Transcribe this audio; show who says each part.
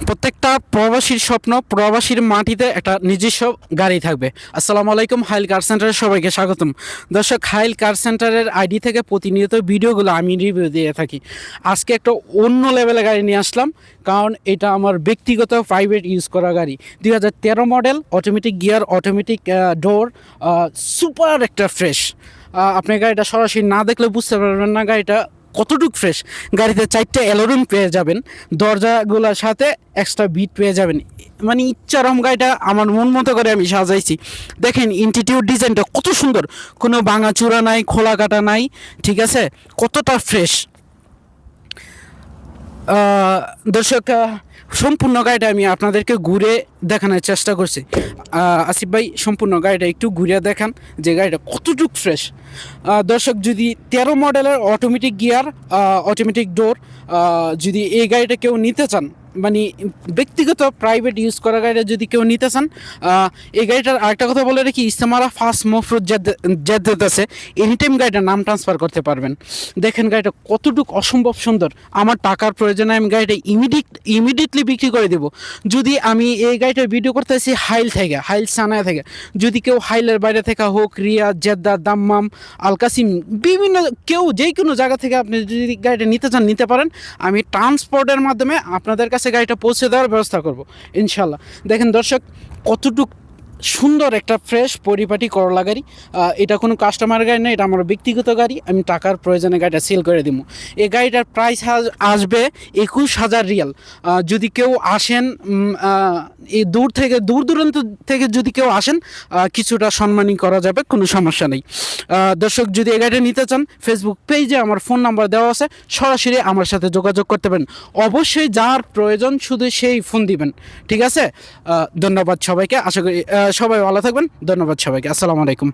Speaker 1: প্রত্যেকটা প্রবাসীর স্বপ্ন, প্রবাসীর মাটিতে একটা নিজস্ব গাড়ি থাকবে। আসসালামু আলাইকুম, হাইল কার সেন্টারের সবাইকে স্বাগতম। দর্শক, হাইল কার সেন্টারের আইডি থেকে প্রতিনিয়ত ভিডিওগুলো আমি রিভিউ দিয়ে থাকি। আজকে একটা অন্য লেভেলের গাড়ি নিয়ে আসলাম, কারণ এটা আমার ব্যক্তিগত প্রাইভেট ইউজ করা গাড়ি। 2013 মডেল, অটোমেটিক গিয়ার, অটোমেটিক ডোর, সুপার একটা ফ্রেশ। আপনি গাড়িটা সরাসরি না দেখলে বুঝতে পারবেন না গাড়িটা কতটুক ফ্রেশ। গাড়িতে 4টে অ্যালোরুম পেয়ে যাবেন, দরজাগুলোর সাথে এক্সট্রা বিট পেয়ে যাবেন। মানে ইচ্ছারম গাড়িটা আমার মন মতো করে আমি সাজাইছি। দেখেন ইন্টিরিয়র ডিজাইনটা কত সুন্দর, কোনো ভাঙাচোরা নাই, খোলা কাটা নাই, ঠিক আছে, কতটা ফ্রেশ। দর্শক, সম্পূর্ণ গাড়িটা আমি আপনাদেরকে ঘুরে দেখানোর চেষ্টা করছি। আসিফ ভাই, সম্পূর্ণ গাড়িটা একটু ঘুরে দেখান যে গাড়িটা কতটুক ফ্রেশ। দর্শক, যদি 13 মডেলের অটোমেটিক গিয়ার, অটোমেটিক ডোর, যদি এই গাড়িটা কেউ নিতে চান, মানে ব্যক্তিগত প্রাইভেট ইউজ করা গাড়িটা যদি কেউ নিতে চান, এই গাড়িটার আরেকটা কথা বলে রাখি, ইস্তেমারা ফার্স্ট মফরুজ জেদ্দাত আছে, এনি টাইম গাড়িটার নাম ট্রান্সফার করতে পারবেন। দেখেন গাড়িটা কতটুকু অসম্ভব সুন্দর। আমার টাকার প্রয়োজনে আমি গাড়িটা ইমিডিয়েটলি বিক্রি করে দেবো। যদি আমি এই গাড়িটার ভিডিও করতেছি হাইল থেকে, হাইল সানায়া থেকে, যদি কেউ হাইলের বাইরে থেকে হোক, রিয়াদ, জেদ্দা, দাম্মাম, আলকাসিম, বিভিন্ন কেউ যেই কোনো জায়গা থেকে আপনি যদি গাড়িটা নিতে চান নিতে পারেন। আমি ট্রান্সপোর্টের মাধ্যমে আপনাদের কাছে গাড়িটা পৌঁছে দেওয়ার ব্যবস্থা করব ইনশাল্লাহ। দেখেন দর্শক, কতটুক সুন্দর একটা ফ্রেশ পরিপাটি করলা গাড়ি। এটা কোনো কাস্টমার গাড়ি না, এটা আমার ব্যক্তিগত গাড়ি। আমি টাকার প্রয়োজনে গাড়িটা সেল করে দিব। এই গাড়িটার প্রাইস আসবে 21,000 রিয়াল। যদি কেউ আসেন, এই দূর দূরান্ত থেকে যদি কেউ আসেন, কিছুটা সম্মানী করা যাবে, কোনো সমস্যা নেই। দর্শক, যদি এই গাড়িটা নিতে চান, ফেসবুক পেজে আমার ফোন নাম্বার দেওয়া আছে, সরাসরি আমার সাথে যোগাযোগ করতে পারেন। অবশ্যই যার প্রয়োজন শুধু সেই ফোন দিবেন, ঠিক আছে? ধন্যবাদ সবাইকে, আশা করি সবাই ভালো থাকবেন। ধন্যবাদ সবাইকে, আসসালামু আলাইকুম।